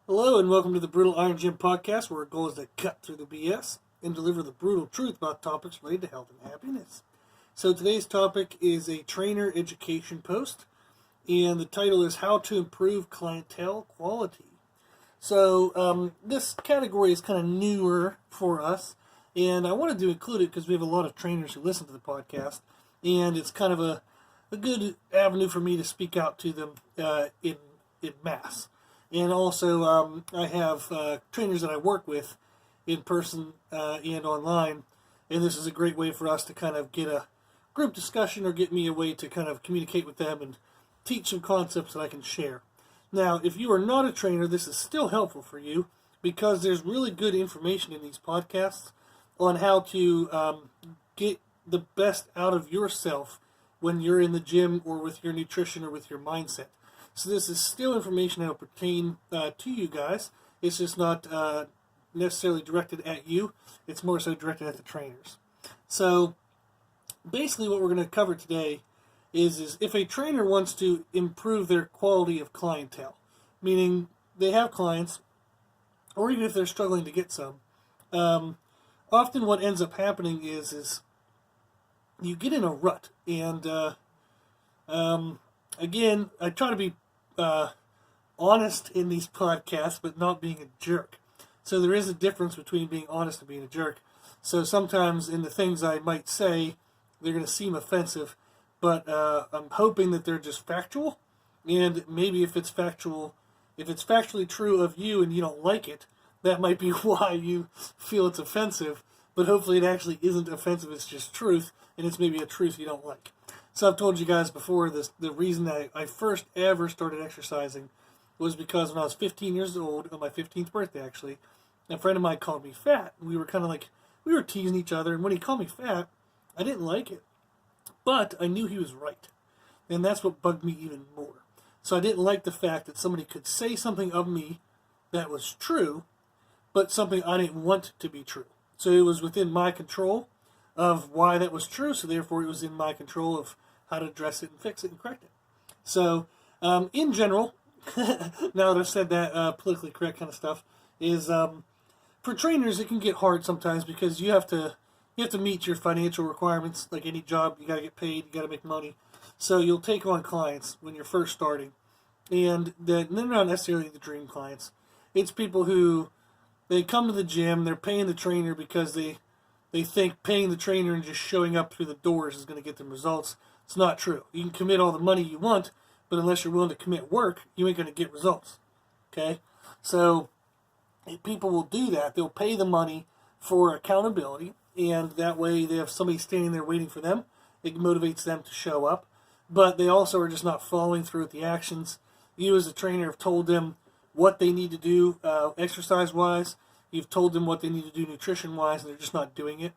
Hello and welcome to the Brutal Iron Gym podcast, where our goal is to cut through the BS and deliver the brutal truth about topics related to health and happiness. So today's topic is a trainer education post, and the title is How to Improve Clientele Quality. So this category is kind of newer for us, and I wanted to include it because we have a lot of trainers who listen to the podcast, and it's kind of a good avenue for me to speak out to them in mass. And also, I have trainers that I work with in person and online, and this is a great way for us to kind of get a group discussion or get me a way to kind of communicate with them and teach some concepts that I can share. Now, if you are not a trainer, this is still helpful for you because there's really good information in these podcasts on how to get the best out of yourself when you're in the gym or with your nutrition or with your mindset. So this is still information that will pertain to you guys. It's just not necessarily directed at you. It's more so directed at the trainers. So basically what we're going to cover today is if a trainer wants to improve their quality of clientele, meaning they have clients, or even if they're struggling to get some, often what ends up happening is you get in a rut. And again, I try to be honest in these podcasts, but not being a jerk. So there is a difference between being honest and being a jerk. So sometimes in the things I might say, they're going to seem offensive, but I'm hoping that they're just factual. And maybe if it's factually true of you and you don't like it, that might be why you feel it's offensive. But hopefully it actually isn't offensive, it's just truth, and it's maybe a truth you don't like. So I've told you guys before, the reason that I first ever started exercising was because when I was 15 years old, on my 15th birthday actually, a friend of mine called me fat. We were we were teasing each other, and when he called me fat, I didn't like it. But I knew he was right. And that's what bugged me even more. So I didn't like the fact that somebody could say something of me that was true, but something I didn't want to be true. So it was within my control of why that was true, so therefore it was in my control of how to address it and fix it and correct it. So, in general, now that I've said that politically correct kind of stuff, is for trainers it can get hard sometimes because you have to meet your financial requirements. Like any job, you got to get paid, you got to make money. So you'll take on clients when you're first starting, and they're not necessarily the dream clients. It's people who they come to the gym, they're paying the trainer because they think paying the trainer and just showing up through the doors is going to get them results. It's not true. You can commit all the money you want, but unless you're willing to commit work, you ain't going to get results. Okay? So people will do that. They'll pay the money for accountability, and that way they have somebody standing there waiting for them. It motivates them to show up. But they also are just not following through with the actions. You as a trainer have told them what they need to do exercise-wise. You've told them what they need to do nutrition-wise, and they're just not doing it.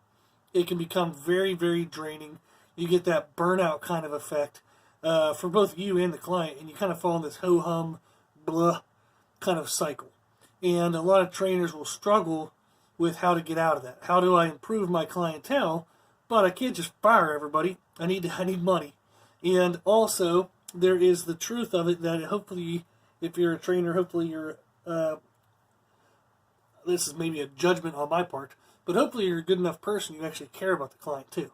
It can become very, very draining. You get that burnout kind of effect for both you and the client, and you kind of fall in this ho-hum, blah kind of cycle. And a lot of trainers will struggle with how to get out of that. How do I improve my clientele? But I can't just fire everybody. I need money. And also, there is the truth of it that hopefully, if you're a trainer, hopefully you're this is maybe a judgment on my part, but hopefully you're a good enough person you actually care about the client too.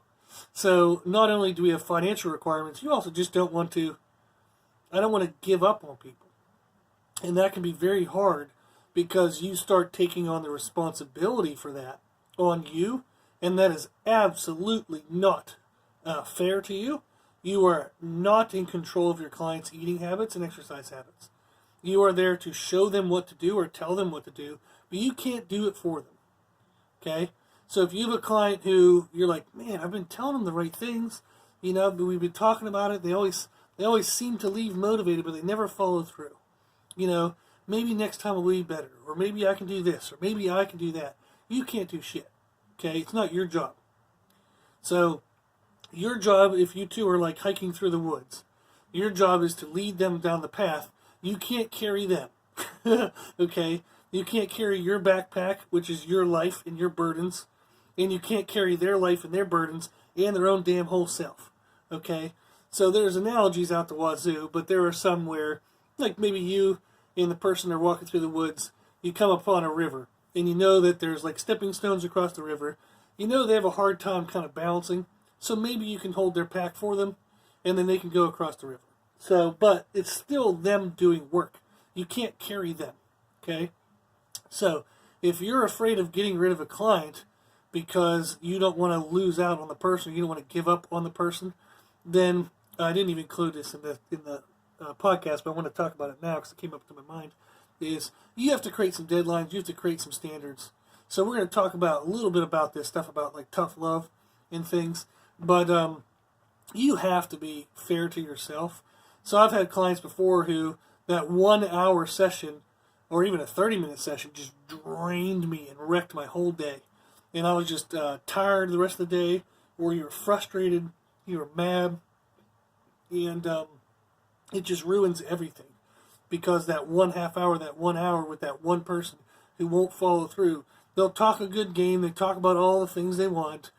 So not only do we have financial requirements, you also just don't want to, I don't want to give up on people. And that can be very hard because you start taking on the responsibility for that on you, and that is absolutely not fair to you. You are not in control of your clients' eating habits and exercise habits. You are there to show them what to do or tell them what to do, but you can't do it for them. Okay? So if you have a client who you're like, man, I've been telling them the right things, but we've been talking about it. They always seem to leave motivated, but they never follow through. Maybe next time will be better, or maybe I can do this, or maybe I can do that. You can't do shit. Okay? It's not your job. So your job, if you two are like hiking through the woods, your job is to lead them down the path. You can't carry them. Okay? You can't carry your backpack, which is your life and your burdens, and you can't carry their life and their burdens and their own damn whole self. Okay? So there's analogies out the wazoo, but there are some where, like maybe you and the person are walking through the woods, you come upon a river, and you know that there's like stepping stones across the river. You know they have a hard time kind of balancing, so maybe you can hold their pack for them, and then they can go across the river. So, but it's still them doing work. You can't carry them, okay? So, if you're afraid of getting rid of a client because you don't want to lose out on the person, you don't want to give up on the person, then I didn't even include this in the podcast, but I want to talk about it now because it came up to my mind, is you have to create some deadlines, you have to create some standards. So we're going to talk about a little bit about this stuff about like tough love and things, but you have to be fair to yourself. So I've had clients before who that 1 hour session or even a 30-minute session just drained me and wrecked my whole day. And I was just tired the rest of the day, or you were frustrated, you were mad, and it just ruins everything. Because that 1/2 hour, that 1 hour with that one person who won't follow through, they'll talk a good game, they talk about all the things they want,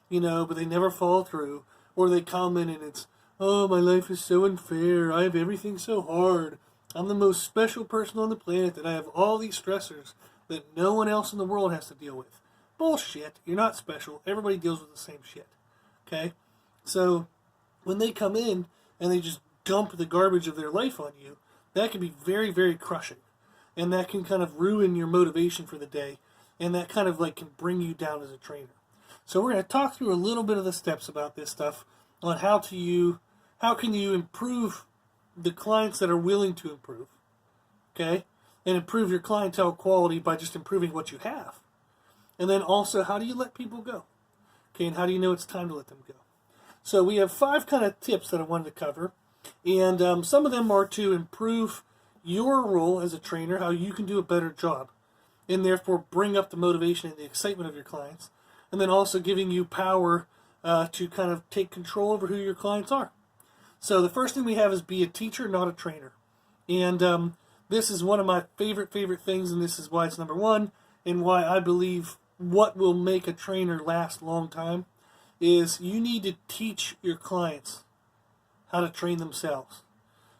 but they never follow through. Or they comment and it's, oh, my life is so unfair, I have everything so hard, I'm the most special person on the planet, that I have all these stressors that no one else in the world has to deal with. Bullshit, you're not special, everybody deals with the same shit, okay? So, when they come in and they just dump the garbage of their life on you, that can be very, very crushing. And that can kind of ruin your motivation for the day. And that kind of like can bring you down as a trainer. So we're going to talk through a little bit of the steps about this stuff on how can you improve the clients that are willing to improve, okay? And improve your clientele quality by just improving what you have. And then also, how do you let people go? Okay, and how do you know it's time to let them go? So we have 5 kind of tips that I wanted to cover. And some of them are to improve your role as a trainer, how you can do a better job, and therefore bring up the motivation and the excitement of your clients. And then also giving you power to kind of take control over who your clients are. So the first thing we have is be a teacher, not a trainer. And this is one of my favorite things, and this is why it's number 1, and why I believe what will make a trainer last a long time is you need to teach your clients how to train themselves.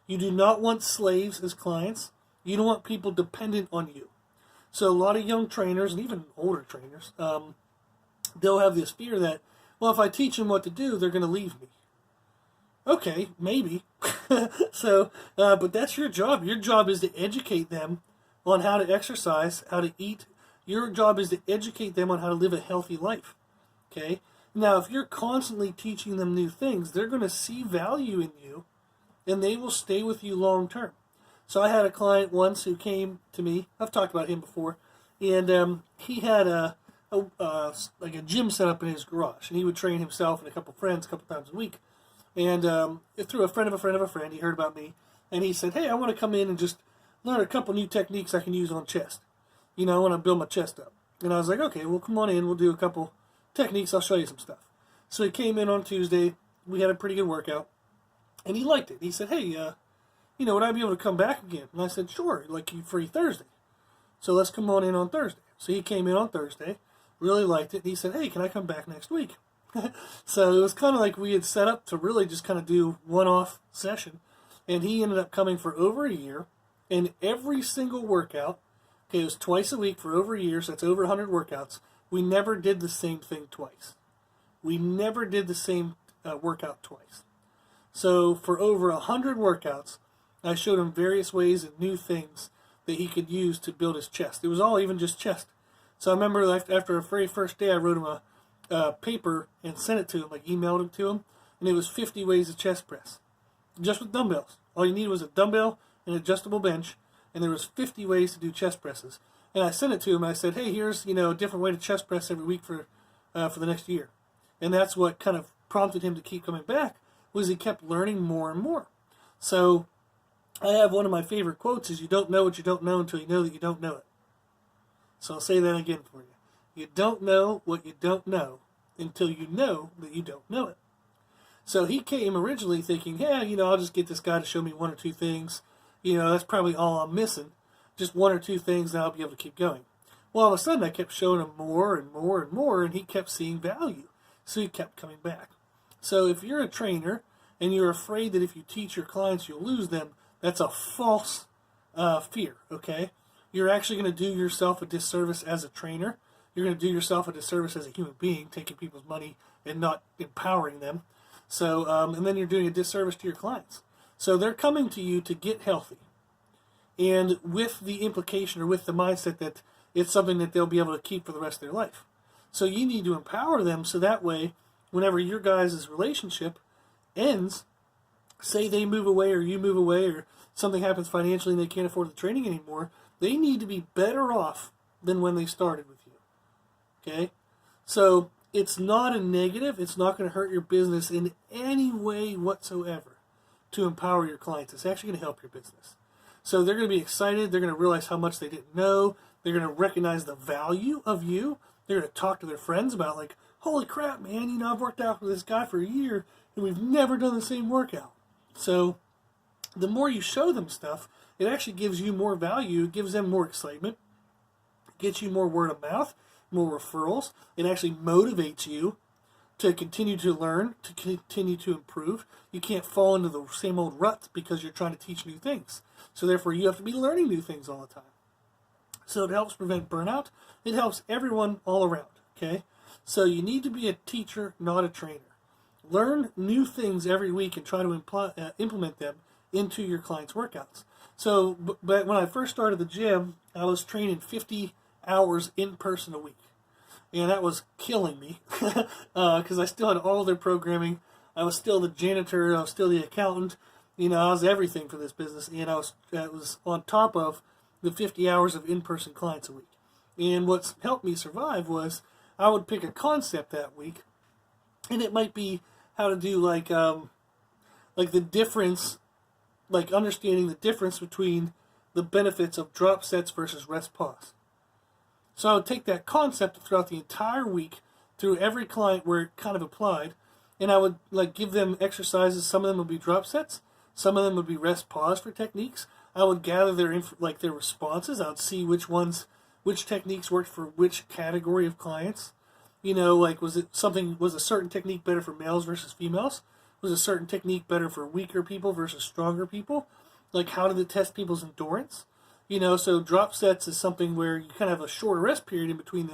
You do not want slaves as clients. You don't want people dependent on you. So a lot of young trainers, and even older trainers, they'll have this fear that, well, if I teach them what to do, they're going to leave me. Okay, maybe. So, but that's your job. Your job is to educate them on how to exercise, how to eat. Your job is to educate them on how to live a healthy life. Okay? Now, if you're constantly teaching them new things, they're going to see value in you, and they will stay with you long term. So I had a client once who came to me. I've talked about him before, and he had like a gym set up in his garage, and he would train himself and a couple friends a couple times a week. And through a friend of a friend of a friend, he heard about me, and he said, "Hey, I want to come in and just learn a couple new techniques I can use on chest. I want to build my chest up." And I was like, "Okay, well, come on in. We'll do a couple techniques. I'll show you some stuff." So he came in on Tuesday. We had a pretty good workout, and he liked it. He said, "Hey, would I be able to come back again?" And I said, "Sure, like you free Thursday. So let's come on in on Thursday." So he came in on Thursday, really liked it, and he said, "Hey, can I come back next week?" So it was kind of like we had set up to really just kind of do one-off session, and he ended up coming for over a year, and every single workout, okay, it was twice a week for over a year, so that's over 100 workouts. We never did the same thing twice. We never did the same workout twice. So for over 100 workouts, I showed him various ways and new things that he could use to build his chest. It was all even just chest. So I remember after the very first day, I wrote him a paper and sent it to him, like emailed it to him, and it was 50 ways to chest press, just with dumbbells. All you needed was a dumbbell, an adjustable bench, and there was 50 ways to do chest presses. And I sent it to him. I said, "Hey, here's a different way to chest press every week for the next year." And that's what kind of prompted him to keep coming back, was he kept learning more and more. So I have one of my favorite quotes is, "You don't know what you don't know until you know that you don't know it." So I'll say that again for you. You don't know what you don't know until you know that you don't know it. So he came originally thinking, "Yeah, I'll just get this guy to show me 1 or 2 things. That's probably all I'm missing. Just 1 or 2 things, and I'll be able to keep going." Well, all of a sudden, I kept showing him more and more and more, and he kept seeing value. So he kept coming back. So if you're a trainer and you're afraid that if you teach your clients you'll lose them, that's a false fear, okay? You're actually going to do yourself a disservice as a trainer. You're going to do yourself a disservice as a human being, taking people's money and not empowering them. So, and then you're doing a disservice to your clients. So they're coming to you to get healthy, and with the implication or with the mindset that it's something that they'll be able to keep for the rest of their life. So you need to empower them so that way, whenever your guys' relationship ends, say they move away or you move away or something happens financially and they can't afford the training anymore, they need to be better off than when they started with you. Okay? So it's not a negative. It's not going to hurt your business in any way whatsoever to empower your clients. It's actually going to help your business. So they're going to be excited. They're going to realize how much they didn't know. They're going to recognize the value of you. They're going to talk to their friends about, like, holy crap, man, you know, I've worked out with this guy for a year and we've never done the same workout. So the more you show them stuff, it actually gives you more value. It gives them more excitement. It gets you more word of mouth, more referrals. It actually motivates you to continue to learn, to continue to improve. You can't fall into the same old rut because you're trying to teach new things. So therefore, you have to be learning new things all the time. So it helps prevent burnout. It helps everyone all around, okay? So you need to be a teacher, not a trainer. Learn new things every week and try to implement them into your clients' workouts. So but when I first started the gym, I was training 50 hours in person a week. And that was killing me because I still had all their programming. I was still the janitor. I was still the accountant. You know, I was everything for this business. And I was on top of the 50 hours of in-person clients a week. And what's helped me survive was I would pick a concept that week, and it might be how to do like the difference, like understanding the difference between the benefits of drop sets versus rest pause. So I would take that concept throughout the entire week through every client where it kind of applied, and I would like give them exercises. Some of them would be drop sets, some of them would be rest pause for techniques. I would gather their responses. I would see which techniques worked for which category of clients. You know, like was a certain technique better for males versus females? Was a certain technique better for weaker people versus stronger people? Like how did it test people's endurance? You know, so drop sets is something where you kind of have a shorter rest period in between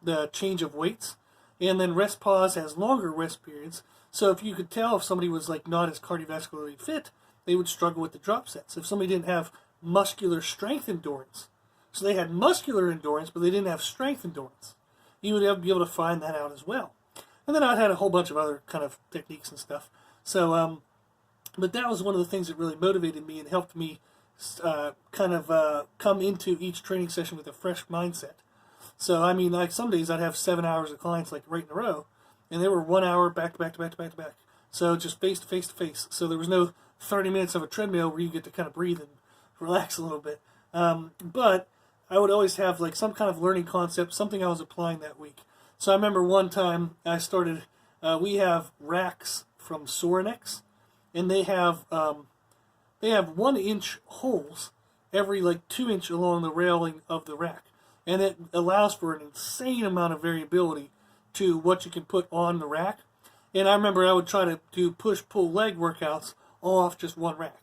the change of weights. And then rest pause has longer rest periods. So if you could tell if somebody was like not as cardiovascularly fit, they would struggle with the drop sets. If somebody didn't have muscular strength endurance, so they had muscular endurance, but they didn't have strength endurance, you would be able to find that out as well. And then I had a whole bunch of other kind of techniques and stuff. So, but that was one of the things that really motivated me and helped me come into each training session with a fresh mindset. So, I mean, like some days I'd have 7 hours of clients like right in a row, and they were 1 hour back to back to back to back to back. So just face to face to face. So there was no 30 minutes of a treadmill where you get to kind of breathe and relax a little bit. But I would always have like some kind of learning concept, something I was applying that week. So I remember one time I started, we have racks from Sorinex, and they have 1 inch holes every like 2 inch along the railing of the rack. And it allows for an insane amount of variability to what you can put on the rack. And I remember I would try to do push-pull leg workouts all off just one rack.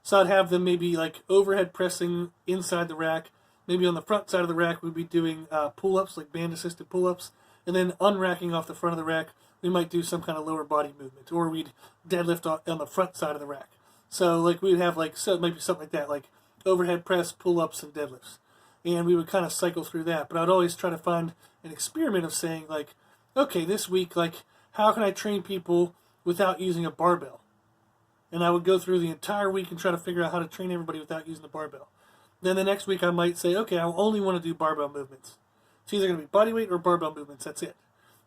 So I'd have them maybe like overhead pressing inside the rack. Maybe on the front side of the rack we'd be doing pull-ups, like band-assisted pull-ups. And then unracking off the front of the rack, we might do some kind of lower body movement. Or we'd deadlift on the front side of the rack. So like we'd have like, so maybe something like that, like overhead press, pull-ups, and deadlifts. And we would kind of cycle through that. But I'd always try to find an experiment of saying like, okay, this week, like, how can I train people without using a barbell? And I would go through the entire week and try to figure out how to train everybody without using the barbell. Then the next week I might say, okay, I only want to do barbell movements. It's either going to be body weight or barbell movements, that's it.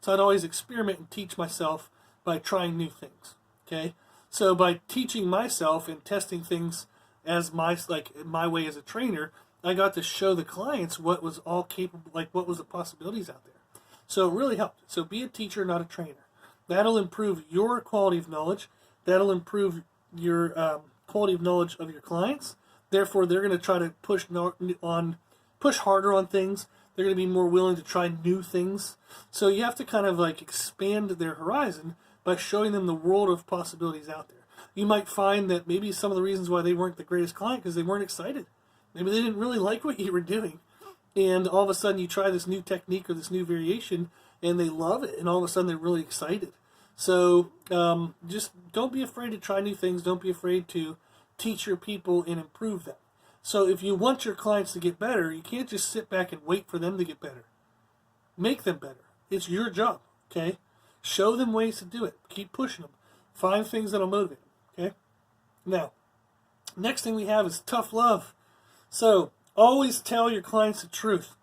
So I'd always experiment and teach myself by trying new things, okay? So by teaching myself and testing things as my way as a trainer, I got to show the clients what was all capable, like what was the possibilities out there. So it really helped. So be a teacher, not a trainer. That'll improve your quality of knowledge. That'll improve your quality of knowledge of your clients. Therefore, they're going to try to push harder on things. They're going to be more willing to try new things. So you have to kind of like expand their horizon by showing them the world of possibilities out there. You might find that maybe some of the reasons why they weren't the greatest client because they weren't excited. Maybe they didn't really like what you were doing. And all of a sudden you try this new technique or this new variation and they love it. And all of a sudden they're really excited. So just don't be afraid to try new things. Don't be afraid to teach your people and improve them. So if you want your clients to get better, you can't just sit back and wait for them to get better. Make them better. It's your job, okay? Show them ways to do it. Keep pushing them. Find things that'll motivate them, okay? Now, next thing we have is tough love. So always tell your clients the truth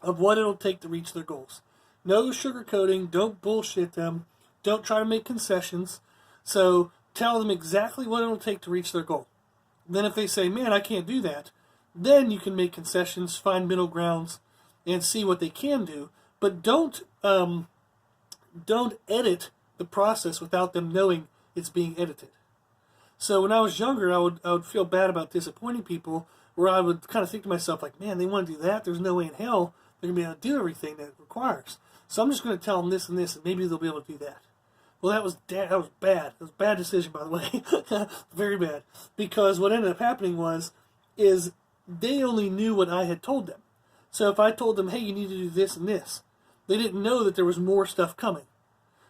of what it'll take to reach their goals. No sugarcoating. Don't bullshit them. Don't try to make concessions. So tell them exactly what it'll take to reach their goal. Then if they say, man, I can't do that, then you can make concessions, find middle grounds, and see what they can do. But don't edit the process without them knowing it's being edited. So when I was younger, I would feel bad about disappointing people, where I would kind of think to myself, like, man, they want to do that. There's no way in hell they're going to be able to do everything that it requires. So I'm just going to tell them this and this, and maybe they'll be able to do that. Well, that was bad. That was a bad decision, by the way. Very bad. Because what ended up happening is they only knew what I had told them. So if I told them, hey, you need to do this and this, they didn't know that there was more stuff coming.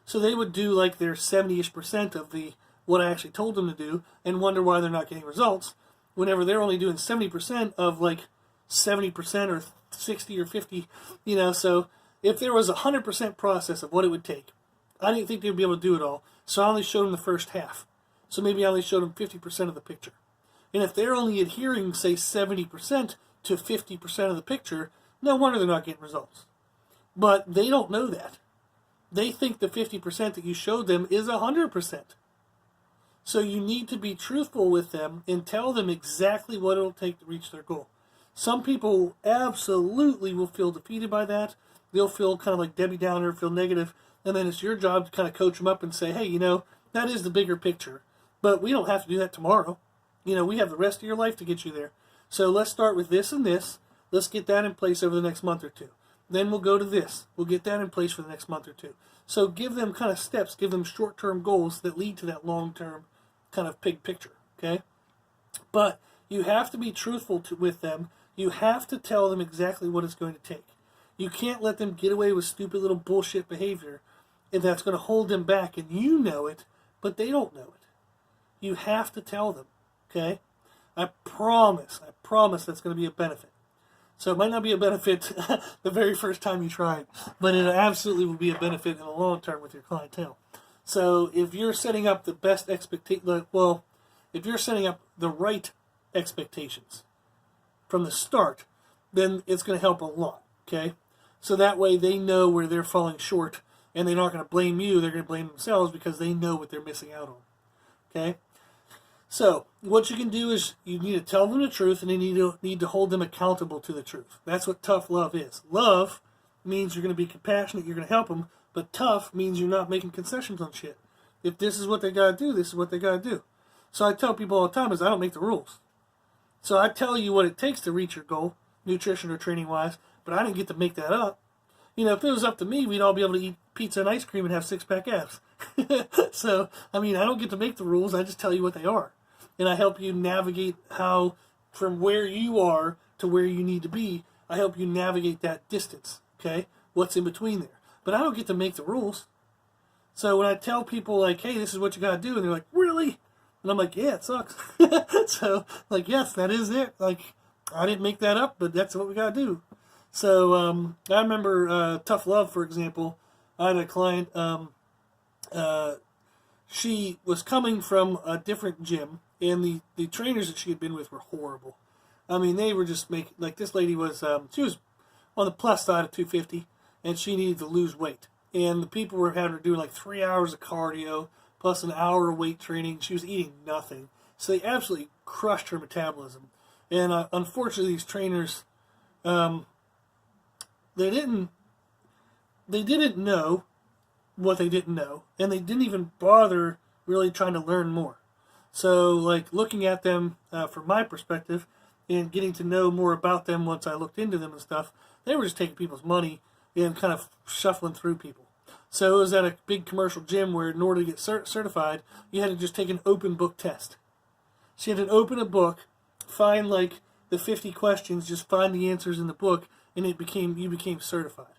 So they would do like their 70-ish% of what I actually told them to do and wonder why they're not getting results, whenever they're only doing 70% of like 70% or 60 or 50, So if there was a 100% process of what it would take, I didn't think they'd be able to do it all, so I only showed them the first half. So maybe I only showed them 50% of the picture. And if they're only adhering, say, 70% to 50% of the picture, no wonder they're not getting results. But they don't know that. They think the 50% that you showed them is 100%. So you need to be truthful with them and tell them exactly what it'll take to reach their goal. Some people absolutely will feel defeated by that. They'll feel kind of like Debbie Downer, feel negative. And then it's your job to kind of coach them up and say, hey, that is the bigger picture. But we don't have to do that tomorrow. We have the rest of your life to get you there. So let's start with this and this. Let's get that in place over the next month or two. Then we'll go to this. We'll get that in place for the next month or two. So give them kind of steps, give them short-term goals that lead to that long-term kind of big picture, okay? But you have to be truthful with them. You have to tell them exactly what it's going to take. You can't let them get away with stupid little bullshit behavior, and that's going to hold them back, and you know it, but they don't know it. You have to tell them, okay? I promise that's going to be a benefit. So it might not be a benefit the very first time you try it, but it absolutely will be a benefit in the long term with your clientele. So if you're setting up the best if you're setting up the right expectations from the start, then it's going to help a lot, okay? So that way they know where they're falling short, and they're not going to blame you, they're going to blame themselves because they know what they're missing out on, okay? So what you can do is you need to tell them the truth, and you need to hold them accountable to the truth. That's what tough love is. Love means you're going to be compassionate, you're going to help them, but tough means you're not making concessions on shit. If this is what they got to do, this is what they got to do. So I tell people all the time is I don't make the rules. So I tell you what it takes to reach your goal, nutrition or training-wise, but I didn't get to make that up. If it was up to me, we'd all be able to eat pizza and ice cream and have six-pack abs. So, I don't get to make the rules. I just tell you what they are. And I help you navigate how, from where you are to where you need to be, I help you navigate that distance, okay? What's in between there. But I don't get to make the rules. So when I tell people, like, hey, this is what you got to do, and they're like, really? And I'm like, yeah, it sucks. So, like, yes, that is it. Like, I didn't make that up, but that's what we got to do. So I remember Tough Love, for example. I had a client, she was coming from a different gym, and the trainers that she had been with were horrible. They were just making, like, this lady was, she was on the plus side of 250, and she needed to lose weight. And the people were having her do like 3 hours of cardio, plus an hour of weight training. She was eating nothing. So they absolutely crushed her metabolism. And unfortunately, these trainers, they didn't know what they didn't know, and they didn't even bother really trying to learn more. So, like, looking at them from my perspective and getting to know more about them once I looked into them and stuff, they were just taking people's money and kind of shuffling through people. So it was at a big commercial gym where in order to get certified, you had to just take an open book test. So you had to open a book, find like the 50 questions, just find the answers in the book, and you became certified.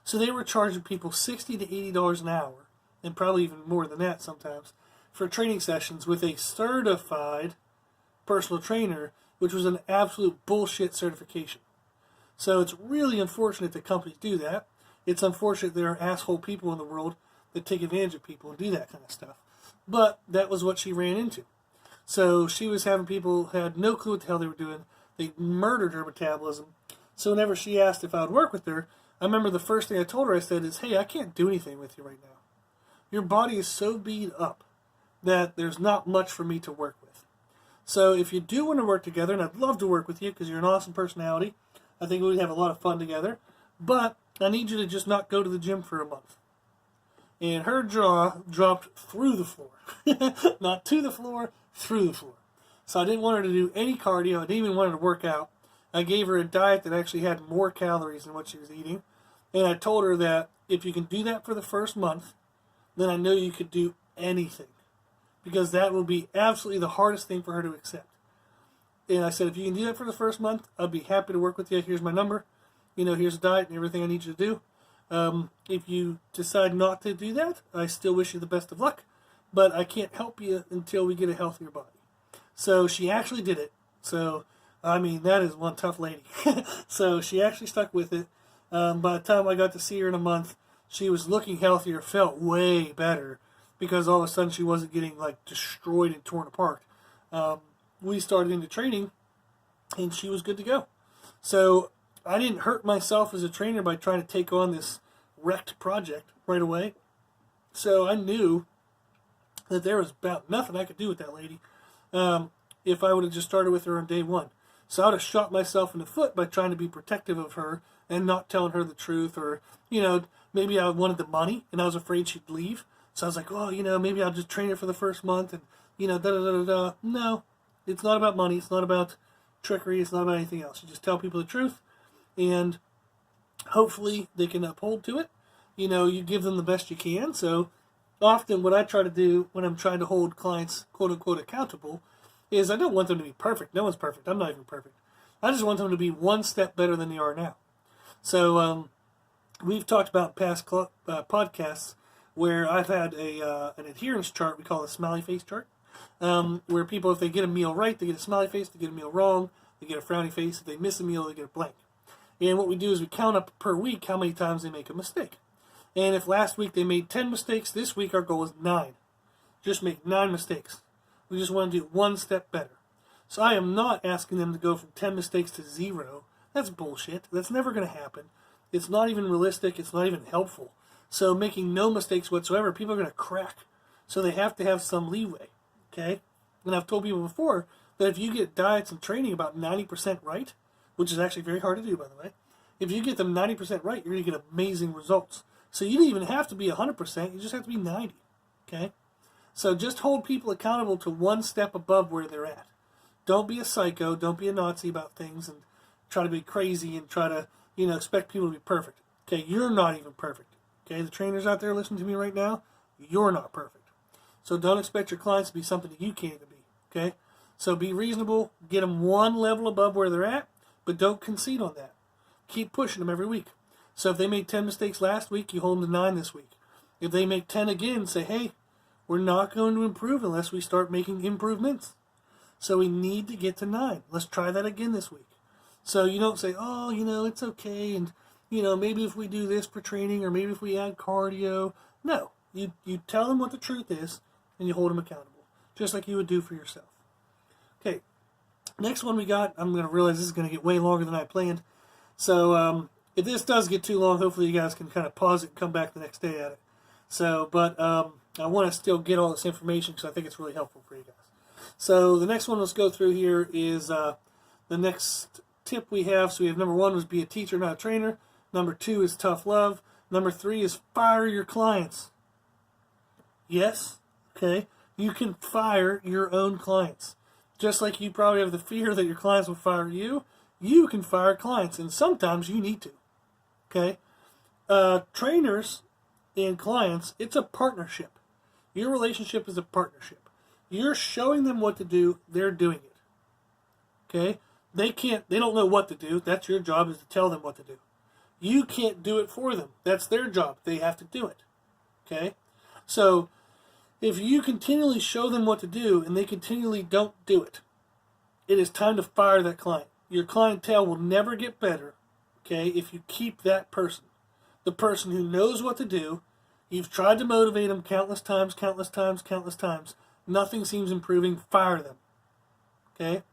So they were charging people $60 to $80 an hour, and probably even more than that sometimes, for training sessions with a certified personal trainer, which was an absolute bullshit certification. So it's really unfortunate that companies do that. It's unfortunate there are asshole people in the world that take advantage of people and do that kind of stuff. But that was what she ran into. So she was having people who had no clue what the hell they were doing. They murdered her metabolism. So whenever she asked if I would work with her, I remember the first thing I told her, I said is, hey, I can't do anything with you right now. Your body is so beat up that there's not much for me to work with. So if you do want to work together, and I'd love to work with you because you're an awesome personality, I think we'd have a lot of fun together, but I need you to just not go to the gym for a month. And her jaw dropped through the floor. Not to the floor, through the floor. So I didn't want her to do any cardio. I didn't even want her to work out. I gave her a diet that actually had more calories than what she was eating. And I told her that if you can do that for the first month, then I know you could do anything. Because that will be absolutely the hardest thing for her to accept. And I said, if you can do that for the first month, I'd be happy to work with you. Here's my number. Here's a diet and everything I need you to do. If you decide not to do that, I still wish you the best of luck. But I can't help you until we get a healthier body. So she actually did it. So, I mean, that is one tough lady. So she actually stuck with it. By the time I got to see her in a month, she was looking healthier, felt way better. Because all of a sudden she wasn't getting like destroyed and torn apart. We started into training and she was good to go. So I didn't hurt myself as a trainer by trying to take on this wrecked project right away. So I knew that there was about nothing I could do with that lady if I would have just started with her on day one. So I would have shot myself in the foot by trying to be protective of her and not telling her the truth, or, maybe I wanted the money and I was afraid she'd leave. So I was like, well, maybe I'll just train her for the first month and, da-da-da-da-da. No, it's not about money. It's not about trickery. It's not about anything else. You just tell people the truth, and hopefully they can uphold to it. You give them the best you can. So often what I try to do when I'm trying to hold clients, quote-unquote, accountable, is I don't want them to be perfect. No one's perfect. I'm not even perfect. I just want them to be one step better than they are now. So we've talked about past podcasts where I've had an adherence chart we call a smiley face chart, where people, if they get a meal right, they get a smiley face. They get a meal wrong, they get a frowny face. If they miss a meal, they get a blank. And what we do is we count up per week how many times they make a mistake. And if last week they made 10 mistakes, this week our goal is 9. Just make 9 mistakes. We just want to do one step better. So I am not asking them to go from 10 mistakes to 0. That's bullshit. That's never going to happen. It's not even realistic. It's not even helpful. So making no mistakes whatsoever, people are going to crack. So they have to have some leeway, okay? And I've told people before that if you get diets and training about 90% right, which is actually very hard to do, by the way, if you get them 90% right, you're going to get amazing results. So you don't even have to be 100%, you just have to be 90, okay? So just hold people accountable to one step above where they're at. Don't be a psycho, don't be a Nazi about things and try to be crazy and try to, expect people to be perfect. Okay, you're not even perfect. Okay, the trainers out there listening to me right now, you're not perfect. So don't expect your clients to be something that you can't even be, okay? So be reasonable, get them one level above where they're at, but don't concede on that. Keep pushing them every week. So if they made 10 mistakes last week, you hold them to 9 this week. If they make 10 again, say, hey, we're not going to improve unless we start making improvements. So we need to get to 9. Let's try that again this week. So you don't say, oh, it's okay, and, maybe if we do this for training, or maybe if we add cardio. No, you tell them what the truth is, and you hold them accountable, just like you would do for yourself. Okay, next one we got, I'm going to realize this is going to get way longer than I planned. So if this does get too long, hopefully you guys can kind of pause it and come back the next day at it. So, but I want to still get all this information because I think it's really helpful for you guys. So the next one let's go through here is the next tip we have. So we have number 1 was be a teacher, not a trainer. Number 2 is tough love. Number 3 is fire your clients. Yes, okay, you can fire your own clients. Just like you probably have the fear that your clients will fire you, you can fire clients, and sometimes you need to, okay? Trainers and clients, it's a partnership. Your relationship is a partnership. You're showing them what to do, they're doing it, okay? They don't know what to do. That's your job, is to tell them what to do. You can't do it for them. That's their job. They have to do it. Okay? So if you continually show them what to do and they continually don't do it, it is time to fire that client. Your clientele will never get better, okay, if you keep that person. The person who knows what to do. You've tried to motivate them countless times. Nothing seems improving. Fire them. Okay?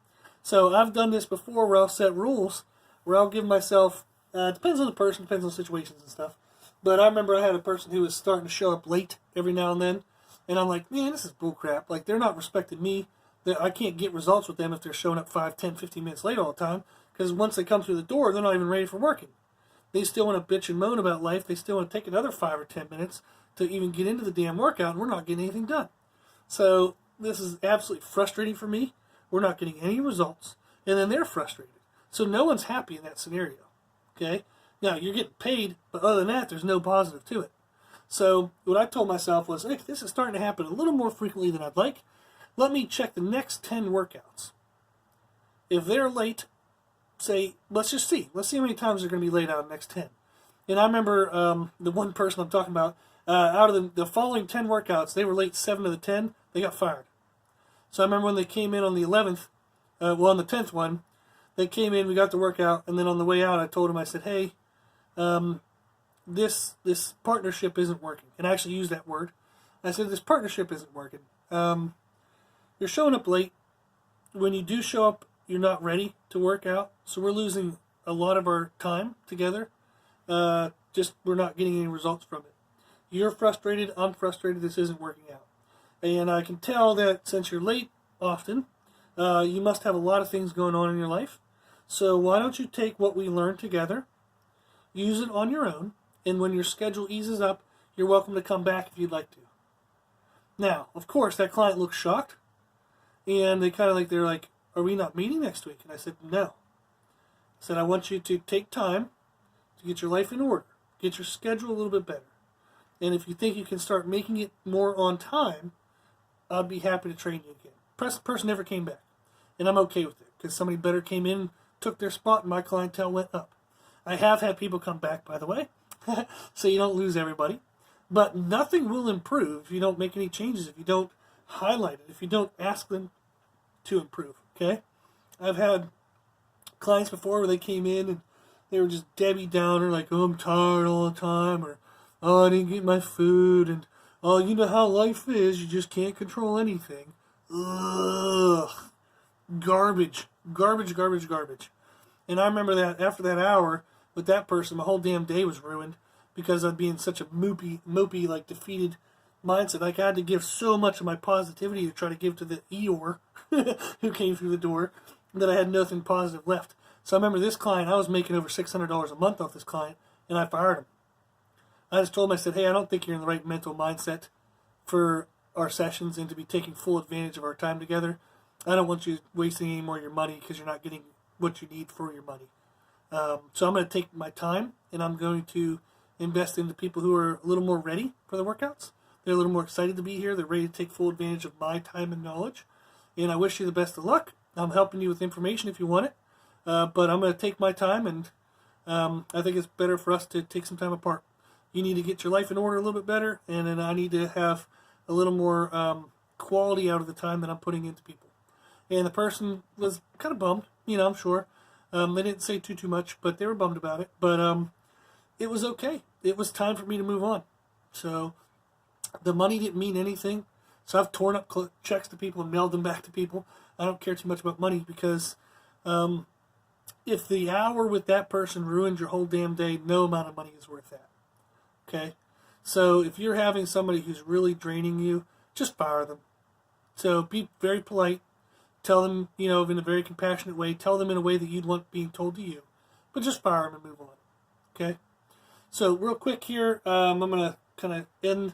So I've done this before where I'll set rules, where I'll give myself, depends on the person, depends on situations and stuff. But I remember I had a person who was starting to show up late every now and then. And I'm like, man, this is bullcrap. Like, they're not respecting me. I can't get results with them if they're showing up 5, 10, 15 minutes late all the time. Because once they come through the door, they're not even ready for working. They still want to bitch and moan about life. They still want to take another 5 or 10 minutes to even get into the damn workout, and we're not getting anything done. So this is absolutely frustrating for me. We're not getting any results. And then they're frustrated. So no one's happy in that scenario. Okay? Now, you're getting paid, but other than that, there's no positive to it. So what I told myself was, hey, this is starting to happen a little more frequently than I'd like. Let me check the next 10 workouts. If they're late, say, let's just see. Let's see how many times they're going to be late out of the next 10. And I remember the one person I'm talking about, out of the following 10 workouts, they were late 7 of the 10. They got fired. So I remember when they came in on the 11th, on the 10th one, they came in, we got the workout, and then on the way out, I told them, I said, hey, this partnership isn't working. And I actually used that word. I said, this partnership isn't working. You're showing up late. When you do show up, you're not ready to work out. So we're losing a lot of our time together. Just we're not getting any results from it. You're frustrated. I'm frustrated. This isn't working out. And I can tell that since you're late often, you must have a lot of things going on in your life. So why don't you take what we learned together, use it on your own, and when your schedule eases up, you're welcome to come back if you'd like to. Now, of course, that client looked shocked, and they're like, are we not meeting next week? And I said, no. I said, I want you to take time to get your life in order, get your schedule a little bit better. And if you think you can start making it more on time, I'd be happy to train you again. The person never came back, and I'm okay with it, because somebody better came in, took their spot, and my clientele went up. I have had people come back, by the way, so you don't lose everybody. But nothing will improve if you don't make any changes, if you don't highlight it, if you don't ask them to improve, okay? I've had clients before where they came in and they were just Debbie Downer, like, oh, I'm tired all the time, or, oh, I didn't get my food, and, oh, you know how life is, you just can't control anything. Ugh. Garbage. And I remember that after that hour with that person, my whole damn day was ruined because I'd be in such a mopey, like, defeated mindset. Like, I had to give so much of my positivity to try to give to the Eeyore who came through the door that I had nothing positive left. So I remember this client, I was making over $600 a month off this client, and I fired him. I just told him, I said, hey, I don't think you're in the right mental mindset for our sessions and to be taking full advantage of our time together. I don't want you wasting any more of your money because you're not getting what you need for your money. So I'm going to take my time, and I'm going to invest into people who are a little more ready for the workouts. They're a little more excited to be here. They're ready to take full advantage of my time and knowledge. And I wish you the best of luck. I'm helping you with information if you want it. But I'm going to take my time, and I think it's better for us to take some time apart. You need to get your life in order a little bit better, and then I need to have a little more quality out of the time that I'm putting into people. And the person was kind of bummed, I'm sure. They didn't say too much, but they were bummed about it. But it was okay. It was time for me to move on. So the money didn't mean anything. So I've torn up checks to people and mailed them back to people. I don't care too much about money because if the hour with that person ruined your whole damn day, no amount of money is worth that. Okay? So if you're having somebody who's really draining you, just fire them. So be very polite. Tell them, in a very compassionate way. Tell them in a way that you'd want being told to you. But just fire them and move on. Okay? So real quick here, I'm going to kind of end